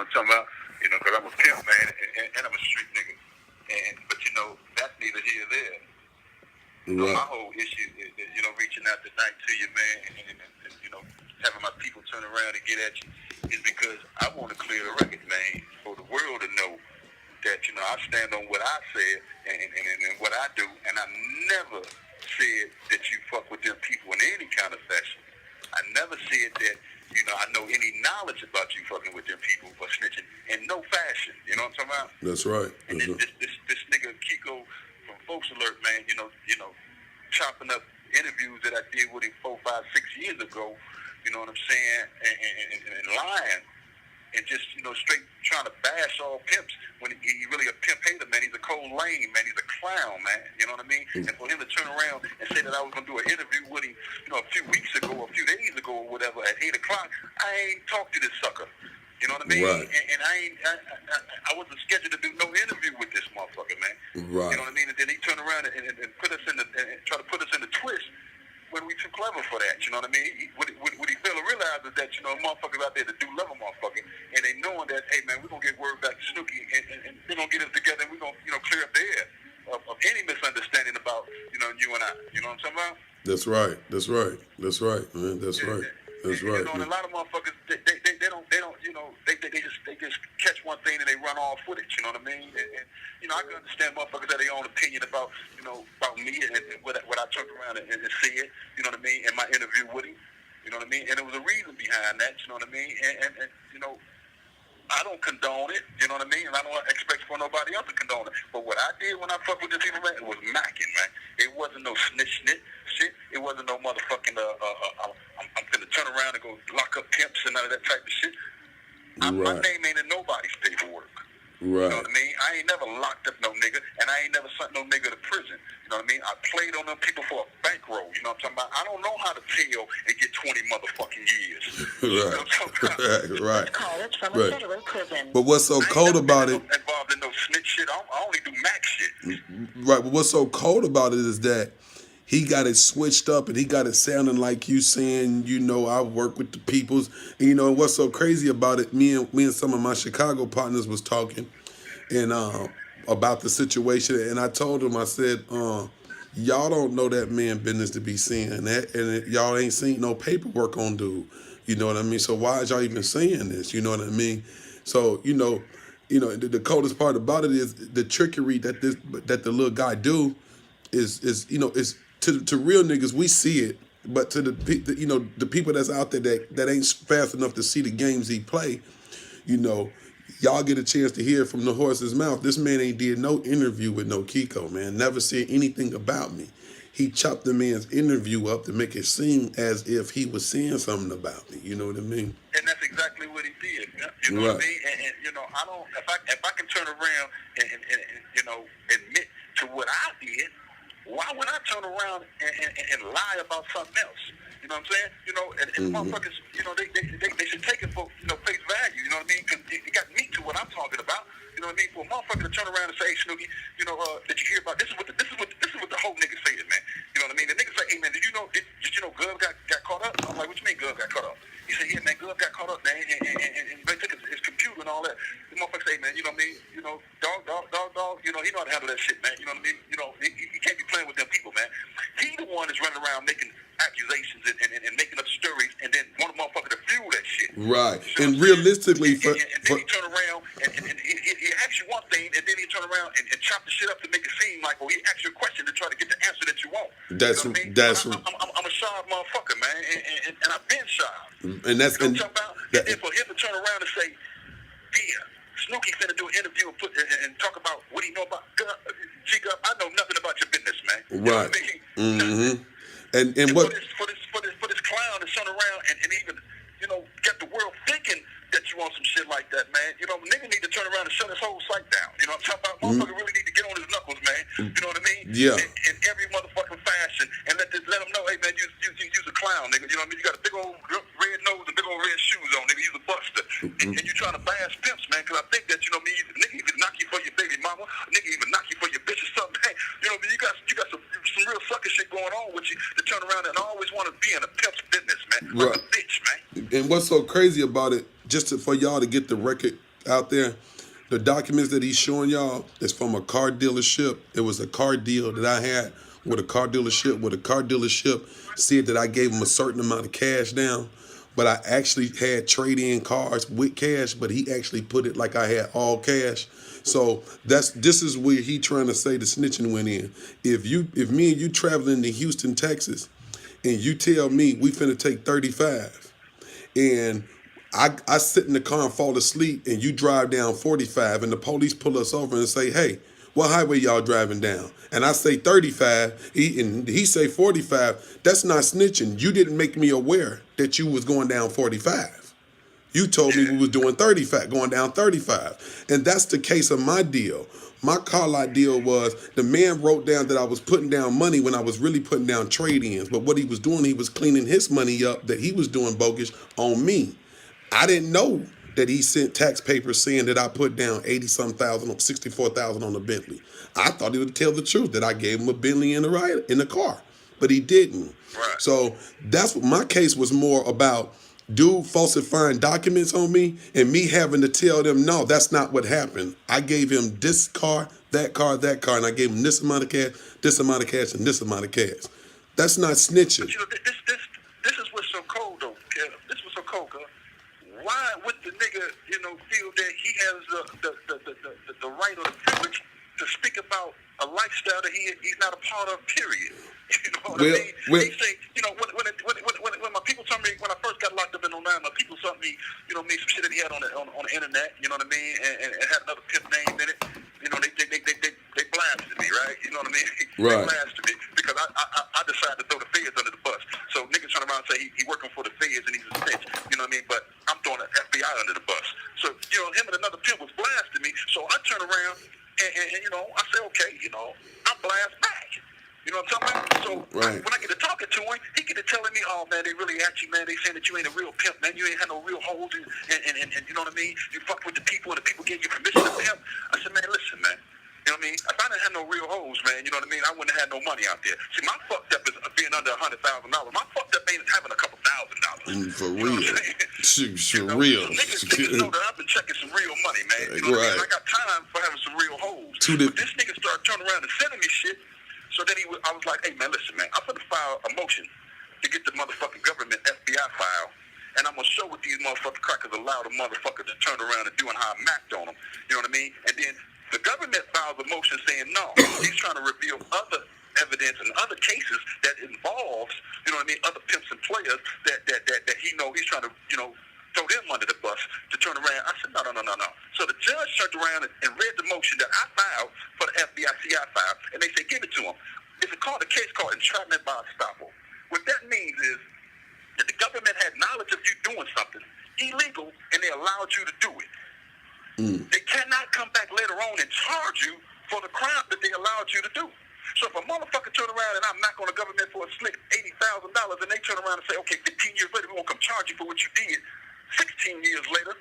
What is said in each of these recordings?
what I'm talking about? You know, because I'm a pimp, man, and I'm a street nigga. But, you know, that's neither here nor there. You know, my whole issue is, you know, reaching out tonight to you, man, and you know, having my people turn around and get at you is because I want to clear the record, man, for the world to know that, you know, I stand on what I said and what I do, and I never said that you fuck with them people in any kind of fashion. I never said that, you know, I know any knowledge about you fucking with them people or snitching in no fashion. You know what I'm talking about? That's right. And this nigga Keko from Folks Alert, man, you know, chopping up interviews that I did with him 4, 5, 6 years ago, you know what I'm saying, and lying, and just, you know, straight trying to bash all pimps when he really a pimp hater, man. He's a cold lame, man. He's a clown, man. You know what I mean? And for him to turn around and say that I was going to do an interview with him, you know, a few weeks ago, a few days ago or whatever at 8 o'clock, I ain't talked to this sucker. You know what I mean? Right. And I wasn't scheduled to do no interview with this motherfucker, man. Right. You know what I mean? And then he turned around and put us in and try to put us in the twist when we too clever for that. You know what I mean? What he failed to realize is that, you know, motherfuckers out there that do love a motherfucker, and they knowing that, hey, man, we're going to get word back to Snooky, and they're going to get us together, and we're going to, you know, clear up the air of any misunderstanding about, you know, you and I. You know what I'm talking about? That's right. That's right. That's right, man. That's right. That's right. You know, and a lot of motherfuckers, they don't, you know, they just catch one thing and they run off with it. You know what I mean? And you know, I can understand motherfuckers that their own opinion about, you know, about me and what I turned around and said. You know what I mean? In my interview with him. You know what I mean? And there was a reason behind that. You know what I mean? And you know, I don't condone it, you know what I mean? And I don't expect for nobody else to condone it. But what I did when I fucked with this people, man, it was macking, man. It wasn't no snitch shit. It wasn't no motherfucking, I'm finna turn around and go lock up pimps and none of that type of shit. My name ain't in nobody's paperwork. Right. You know what I mean? I ain't never locked up no nigga, and I ain't never sent no nigga to prison. You know what I mean? I played on them people for a bankroll. You know what I'm talking about? I don't know how to tell and get 20 motherfucking years. You know what I'm talking about? Right. Call is from a federal prison. But what's so cold about it? Involved in no snitch shit. I only do max shit. Right. But what's so cold about it is that he got it switched up and he got it sounding like you saying, you know, I work with the peoples. And, you know, what's so crazy about it, me and some of my Chicago partners was talking and about the situation. And I told him, I said, y'all don't know that man business to be saying that. And y'all ain't seen no paperwork on dude. You know what I mean? So why is y'all even saying this? You know what I mean? So, you know, the coldest part about it is the trickery that the little guy do is you know, is to real niggas, we see it, but to the you know, the people that's out there that ain't fast enough to see the games he play, you know, y'all get a chance to hear from the horse's mouth. This man ain't did no interview with no Keko, man. Never said anything about me. He chopped the man's interview up to make it seem as if he was saying something about me. You know what I mean? And that's exactly what he did. You know what I mean? And you know, I don't. If I can turn around and you know, admit to what I did, why would I turn around and lie about something else? You know what I'm saying? You know, and motherfuckers, you know, they should take it for, you know, face value. You know what I mean? Because it got meat to what I'm talking about. You know what I mean? For a motherfucker to turn around and say, hey, Snooky, you know, did you hear about this? Is what the whole nigga said, man. You know what I mean? The nigga say, hey, man, did you know Gov got caught up? I'm like, what you mean Gov got caught up? He said, yeah, man, Gov got caught up, man, and they took his computer and all that. The motherfucker say, man, you know what I mean? You know, dog. You know, he know how to handle that shit, man. You know what I mean? You know, he can't be playing with them people, man. He the one that's running around making accusations and making up stories, and then one motherfucker to fuel that shit. Right. You know and realistically, and then he turn around and he asks you one thing, and then he turn around and chop the shit up to make it seem like, or he asks you a question to try to get the answer that you want. That's you know what I mean? I'm a shy motherfucker, man, and I've been shy. And that's you know what I'm talking about? And for him to turn around and say, yeah, Snooky finna do an interview and talk about what he know about G-Gov. I know nothing about your business, man. You know what I mean? Nothing. And what for this clown to turn around and even, you know, get the world thinking that you want some shit like that, man. You know, nigga need to turn around and shut his whole site down. You know what I'm talking about? Motherfucker really need to get on his knuckles, man. You know what I mean? Yeah. In every motherfucking fashion, and let them know, hey man, you's a clown, nigga. You know what I mean? You got a big old red nose and big old red shoes on, nigga. You's a buster, and you trying to bash pimps, man. Because I think that, you know what I mean, nigga even knock you for your baby mama, nigga even knock you for your bitch or something. Hey, you know what I mean? You got some real sucker shit going on with you to turn around and always want to be in a pimp's business, man. Like a bitch, man. And what's so crazy about it, just for y'all to get the record out there. The documents that he's showing y'all is from a car dealership. It was a car deal that I had with a car dealership, said that I gave him a certain amount of cash down, but I actually had trade-in cars with cash, but he actually put it like I had all cash. So this is where he trying to say the snitching went in. If me and you traveling to Houston, Texas, and you tell me we finna take 35, and I sit in the car and fall asleep, and you drive down 45, and the police pull us over and say, hey, what highway y'all driving down? And I say 35, he say 45. That's not snitching. You didn't make me aware that you was going down 45. You told me we was doing 35, going down 35. And that's the case of my deal. My car lot deal was the man wrote down that I was putting down money when I was really putting down trade-ins. But what he was doing, he was cleaning his money up that he was doing bogus on me. I didn't know that he sent tax papers saying that I put down 80-some thousand, 64,000 on the Bentley. I thought he would tell the truth that I gave him a Bentley in the car, but he didn't. Right. So that's what my case was more about. Dude falsifying documents on me and me having to tell them, no, that's not what happened. I gave him this car, that car, and I gave him this amount of cash, and this amount of cash. That's not snitching. But you know, this is what's so cold, though, Kev. This was so cold, cuz. Why would the nigga, feel that he has the right or the privilege to speak about a lifestyle that he's not a part of, period? You know what I mean? He say, when my people told me, when I first got locked up in 09, my people told me, some shit that he had on the internet, you know what I mean, and had another pimp name in it. They blasted me, right? You know what I mean? Right. They blasted me because I decided to throw the feds under the bus. So niggas turn around and say he working for the feds and he's a snitch. You know what I mean? But I'm throwing the FBI under the bus. So, him and another pimp was blasting me. So I turn around and I say, okay, I blast back. You know what I'm talking about? So right. When I get to talking to him, he get to telling me, oh, man, they really at you, man. They saying that you ain't a real pimp, man. You ain't had no real hoes, and you know what I mean? You fuck with the people, and the people gave you permission to pimp. I said, man, listen, man. You know what I mean? If I didn't have no real hoes, man, you know what I mean? I wouldn't have had no money out there. See, my fucked up is being under $100,000. My fucked up ain't having a couple $1,000. For real. For real. Niggas know that I've been checking some real money, man. You know what I mean? I got time for having some real hoes. But this nigga started turning around and sending me shit. So then I was like, hey, man, listen, man. I'm going to file a motion to get the motherfucking government FBI file. And I'm going to show what these motherfucking crackers allow the motherfucker to turn around and doing how I macked on them. You know what I mean? And then the government files a motion saying, no, he's trying to reveal other evidence and other cases that involves, you know what I mean, other pimps and players that he know he's trying to, throw them under the bus to turn around. I said, no. So the judge turned around and read the motion that I filed for the FBI CI file, and they said, give it to him. It's a case called entrapment by estoppel. What that means is that the government had knowledge of you doing something illegal, and they allowed you to do it. They cannot come back later on and charge you for the crime that they allowed you to do. So if a motherfucker turn around and I knock on the government for a slick $80,000, and they turn around and say, okay, 15 years later, we won't come charge you for what you did. 16 years later,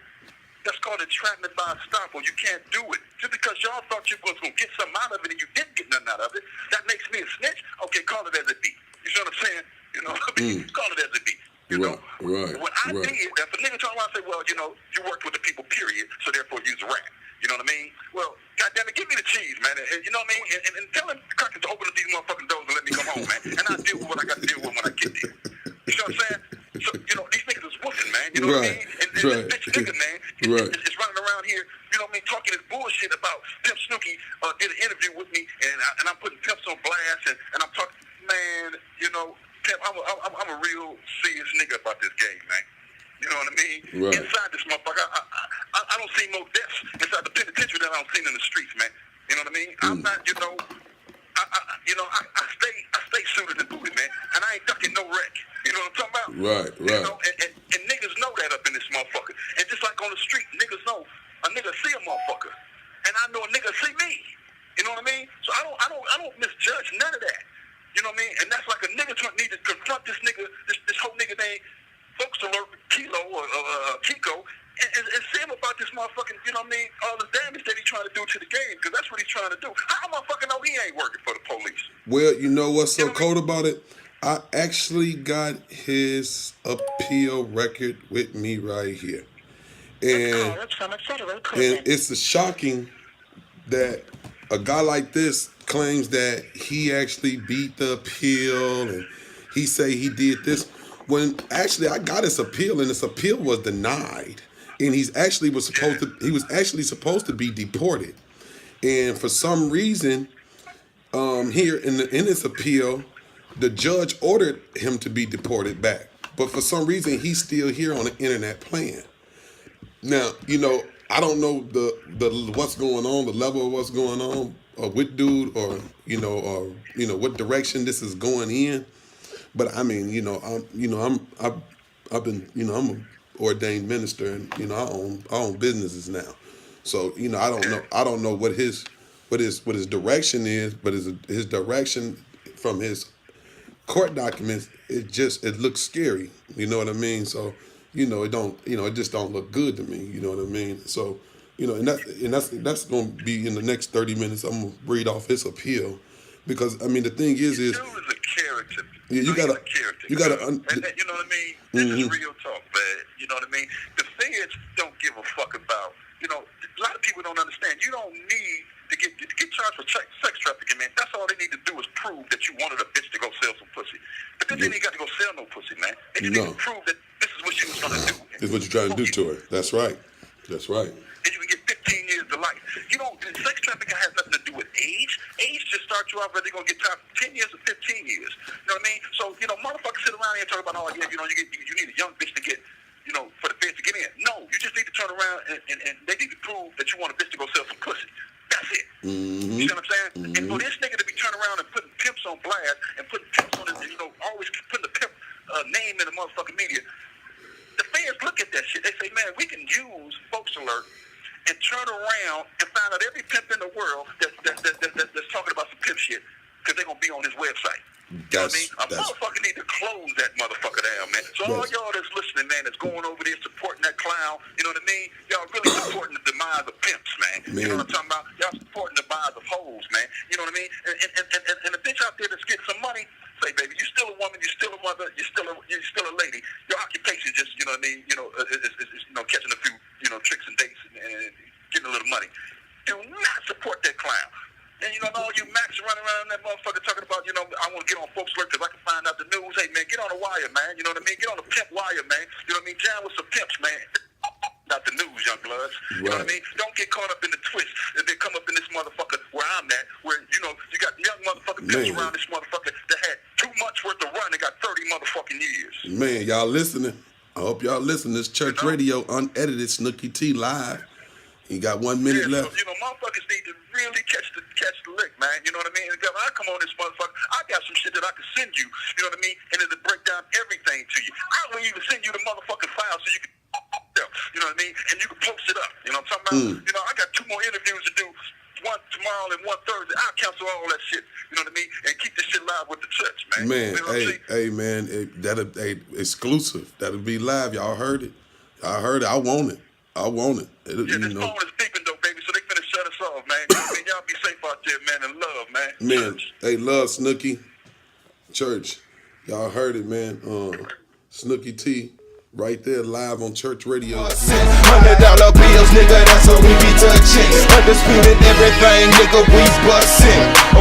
that's called entrapment by estoppel. You can't do it. Just because y'all thought you was going to get something out of it and you didn't get nothing out of it, that makes me a snitch? Okay, call it as it be. You see what I'm saying? You know what I mean? Call it as it be. You know? What I did, if a nigga turn around and say, well, you worked with the people, period, so therefore you's a rat. You know what I mean? Well, goddamn it, give me the cheese, man. And you know what I mean? And tell them crackers to open up these motherfucking doors and let me come home, man. And I'll deal with what I got to deal with when I get there. You know what I'm saying? So, these niggas is woofing, man. You know what I mean? And this bitch nigga, man, is running around here, you know what I mean, talking this bullshit about Pimp Snooky did an interview with me, and I'm putting pimps on blast, and I'm talking, man, Pimp, I'm a real serious nigga about this game, man. You know what I mean? Right. Inside this motherfucker, I don't see no deaths inside the penitentiary that I don't see in the streets, man. You know what I mean? I'm not, I stay suited and booted, man, and I ain't ducking no wreck. You know what I'm talking about? Right. And niggas know that up in this motherfucker. And just like on the street, niggas know a nigga see a motherfucker, and I know a nigga see me. You know what I mean? So I don't misjudge none of that. You know what I mean? And that's like a nigga need to confront this nigga, this whole nigga named Folks Alert Kilo or Kiko, and see him about this motherfucking, you know what I mean, all the damage that he's trying to do to the game, because that's what he's trying to do. How motherfucker know he ain't working for the police? Well, you know what's so cold about it? I actually got his appeal record with me right here. And it's shocking that a guy like this claims that he actually beat the appeal and he say he did this when actually I got his appeal and his appeal was denied, and he was actually supposed to be deported, and for some reason here in his appeal the judge ordered him to be deported back, but for some reason he's still here on the internet playing. Now, I don't know the what's going on, the level of what's going on with dude, or what direction this is going in. But I mean, I'm an ordained minister, and I own businesses now. So I don't know what his direction is, but his direction from his court documents, it looks scary. You know what I mean? So. It just don't look good to me. You know what I mean? So, and that's going to be in the next 30 minutes. I'm going to read off his appeal, because I mean the thing is dude is a character. Yeah, you know what I mean? This is real talk, man. You know what I mean? The feds don't give a fuck about. A lot of people don't understand. You don't need to get charged for sex trafficking, man. That's all they need to do is prove that you wanted a bitch to go sell some pussy. But then they ain't got to go sell no pussy, man. They just need to prove that this is what she was going to do. This is what you're trying to do to her. That's right. That's right. And you can get 15 years to life. Sex trafficking has nothing to do with age. Age just starts you off whether you're going to get time for 10 years or 15 years. You know what I mean? So, motherfuckers sit around here and talk about, you need a young bitch to get, for the feds to get in. No, you just need to turn around and they need to prove that you want a bitch to go sell some pussy. That's it. Mm-hmm. You know what I'm saying? Mm-hmm. And for this nigga to be turning around and putting pimps on blast and putting pimps on his, always putting the pimp name in the motherfucking media, the fans look at that shit. They say, man, we can use Folks Alert and turn around and find out every pimp in the world that's talking about some pimp shit, because they're going to be on his website. You know what I mean? A motherfucker need to close that motherfucker down, man. So all y'all that's listening, man, that's going over there supporting that clown, you know what I mean? Y'all really supporting the demise of pimps, man. You know what I'm talking about? Y'all supporting the demise of hoes, man. You know what I mean? And the bitch out there that's getting some money, say, baby, you still a woman, you still a mother, you're still a lady. Your occupation is just, you know what I mean? Is catching a few, tricks and dates and getting a little money. Do not support that clown. And all you Macs running around that motherfucker talking about, I want to get on Folks Alert because I can find out the news. Hey, man, get on the wire, man. You know what I mean? Get on the pimp wire, man. You know what I mean? Jam with some pimps, man. Not the news, young bloods. You know what I mean? Don't get caught up in the twist. If they come up in this motherfucker where I'm at, where, you got young motherfucking pimps around this motherfucker that had 2 months worth of run and got 30 motherfucking years. Man, y'all listening. I hope y'all listening. This Church Radio, unedited, Snooky T live. You got 1 minute left. So, motherfuckers need to really catch the lick, man. You know what I mean? And when I come on this motherfucker, I got some shit that I can send you. You know what I mean? And it'll break down everything to you. I will even send you the motherfucking file so you can, you know what I mean? And you can post it up. You know what I'm talking about? I got 2 more interviews to do. One tomorrow and one Thursday. I'll cancel all that shit. You know what I mean? And keep this shit live with the church, man. Man, you know man, that'll exclusive. That'll be live. Y'all heard it. I heard it. I want it. This phone is beeping though, baby, so they finna shut us off, man. You know what I mean? Y'all be safe out there, man, and love, man. Man, hey, love, Snooky. Church. Y'all heard it, man. Snooky T, right there, live on Church Radio. $100 bills, nigga, that's what we be touching. Undisputed everything, nigga, we bustin'.